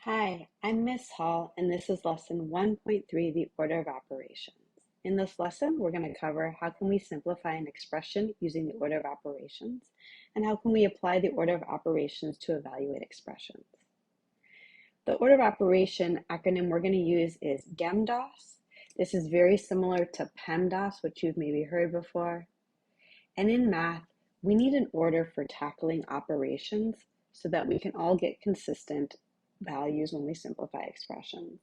Hi, I'm Miss Hall, and this is lesson 1.3, the order of operations. In this lesson, we're going to cover how can we simplify an expression using the order of operations, and how can we apply the order of operations to evaluate expressions. The order of operation acronym we're going to use is GEMDAS. This is very similar to PEMDAS, which you've maybe heard before. And in math, we need an order for tackling operations so that we can all get consistent values when we simplify expressions.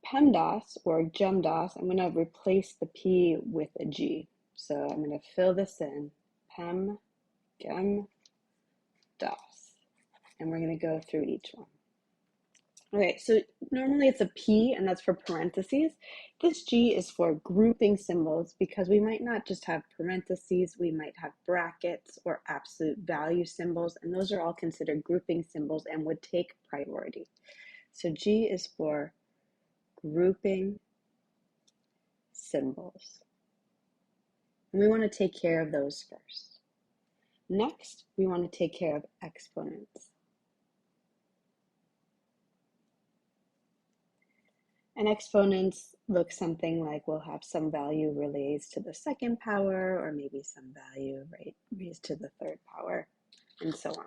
PEMDAS or GEMDAS, I'm going to replace the P with a G. So I'm going to fill this in, PEM, GEM, DAS, and we're going to go through each one. Okay, so normally it's a P, and that's for parentheses. This G is for grouping symbols because we might not just have parentheses, we might have brackets or absolute value symbols, and those are all considered grouping symbols and would take priority. So G is for grouping symbols. And we want to take care of those first. Next, we want to take care of exponents. And exponents look something like we'll have some value raised to the second power, or maybe some value raised to the third power, and so on.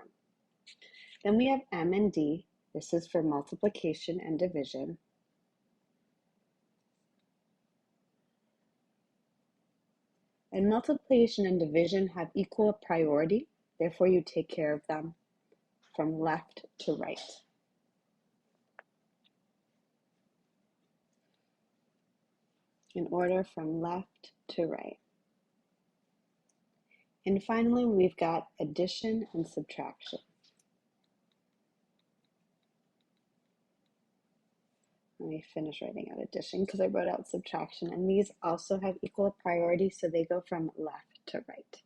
Then we have M and D. This is for multiplication and division. And multiplication and division have equal priority, therefore you take care of them from left to right. In order from left to right. And finally, we've got addition and subtraction. Let me finish writing out addition because I wrote out subtraction, and these also have equal priority, so they go from left to right.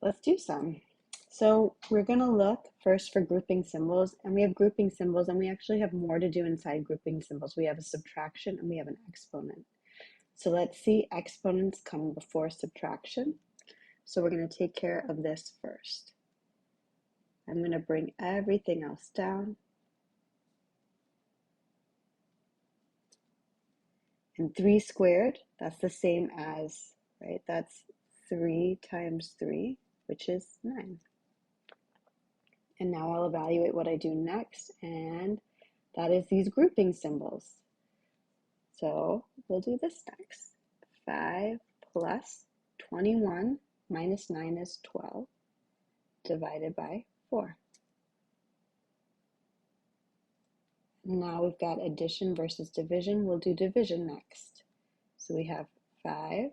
Let's do some. So we're going to look first for grouping symbols, and we have grouping symbols, and we actually have more to do inside grouping symbols. We have a subtraction and we have an exponent. So let's see exponents come before subtraction. So we're going to take care of this first. I'm going to bring everything else down. And 3 squared, that's the same as, right, that's 3 times 3, which is 9. And now I'll evaluate what I do next, and that is these grouping symbols. So we'll do this next. 5 plus 21 minus 9 is 12, divided by 4. Now we've got addition versus division. We'll do division next. So we have 5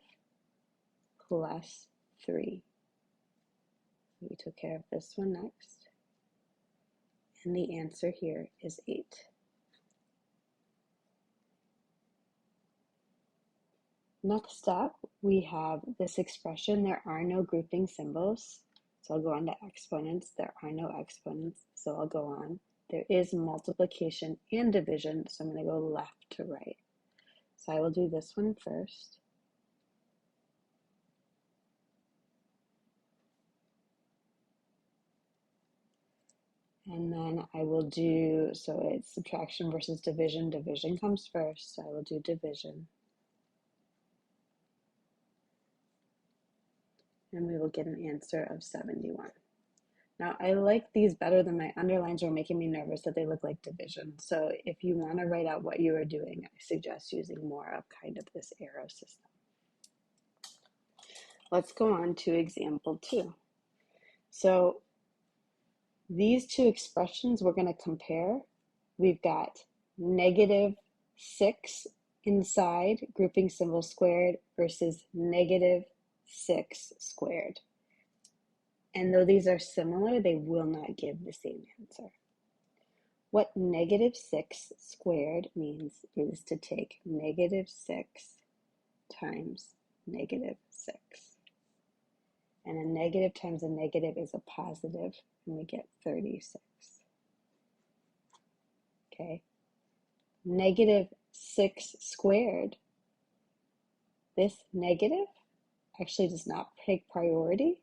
plus 3. We took care of this one next. And the answer here is 8. Next up, we have this expression, there are no grouping symbols. So I'll go on to exponents. There are no exponents, so I'll go on. There is multiplication and division, so I'm going to go left to right. So I will do this one first. And then I will do, so it's subtraction versus division. Division comes first, so I will do division. And we will get an answer of 71. Now, I like these better than my underlines are making me nervous that they look like division. So if you want to write out what you are doing, I suggest using more of kind of this arrow system. Let's go on to example 2. So these two expressions we're going to compare. We've got negative 6 inside grouping symbol squared versus negative 6 squared. And though these are similar, they will not give the same answer. What negative 6 squared means is to take negative 6 times negative 6. And a negative times a negative is a positive, and we get 36. Okay. Negative 6 squared, this negative actually does not take priority.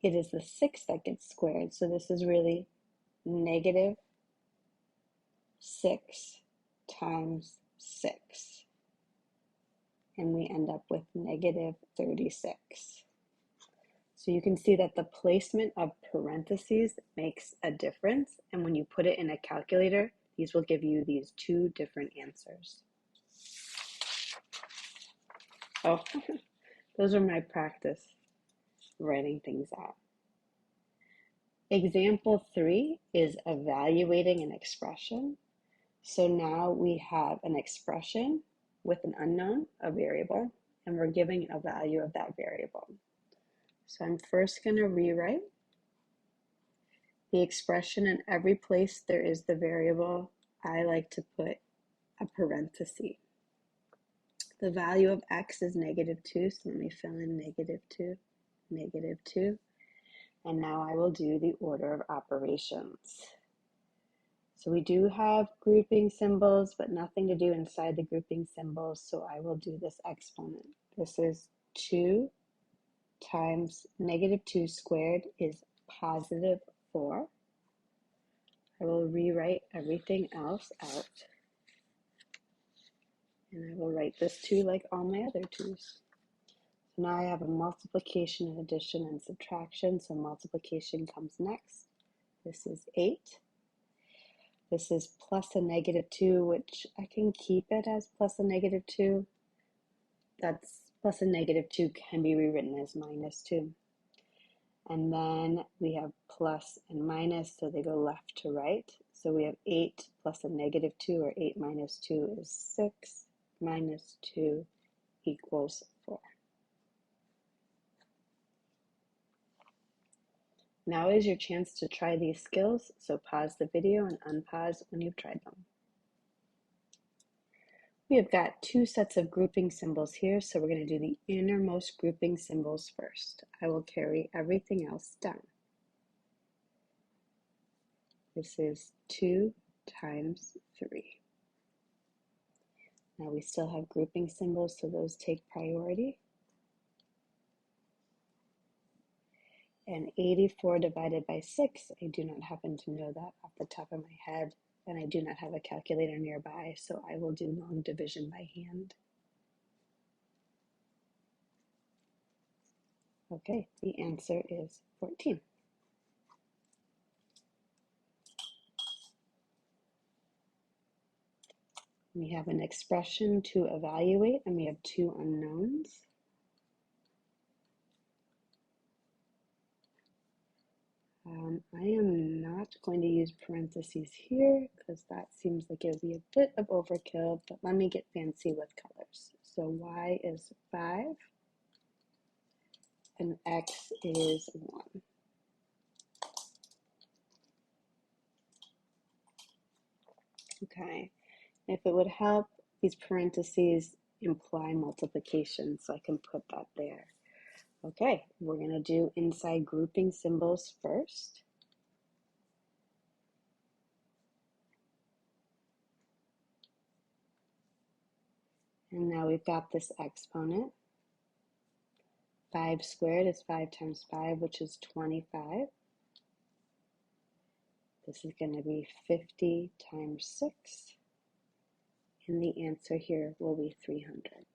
It is the 6 that gets squared. So this is really negative 6 times 6. And we end up with negative 36. So you can see that the placement of parentheses makes a difference. And when you put it in a calculator, these will give you these two different answers. Oh, those are my practice writing things out. Example 3 is evaluating an expression. So now we have an expression with an unknown, a variable, and we're giving a value of that variable. So I'm first going to rewrite the expression. In every place there is the variable, I like to put a parenthesis. The value of x is -2, so let me fill in -2, -2, and now I will do the order of operations. So we do have grouping symbols, but nothing to do inside the grouping symbols, so I will do this exponent. This is 2 times -2 squared is +4. I will rewrite everything else out. And I will write this 2 like all my other 2's. So now I have a multiplication and addition and subtraction. So multiplication comes next. This is 8. This is plus a -2, which I can keep it as plus a -2. That's plus a -2 can be rewritten as -2. And then we have plus and minus, so they go left to right. So we have 8 plus a -2, or 8 minus 2 is 6, minus 2 equals 4. Now is your chance to try these skills, so pause the video and unpause when you've tried them. We have got 2 sets of grouping symbols here, so we're going to do the innermost grouping symbols first. I will carry everything else down. This is 2 times 3. Now we still have grouping symbols, so those take priority. And 84 divided by 6, I do not happen to know that off the top of my head, and I do not have a calculator nearby, so I will do long division by hand. Okay, the answer is 14. We have an expression to evaluate, and we have 2 unknowns. I am not going to use parentheses here because that seems like it would be a bit of overkill, but let me get fancy with colors. So y is 5 and x is 1. Okay, if it would help, these parentheses imply multiplication, so I can put that there. Okay, we're going to do inside grouping symbols first. And now we've got this exponent. 5 squared is 5 times 5, which is 25. This is going to be 50 times 6. And the answer here will be 300.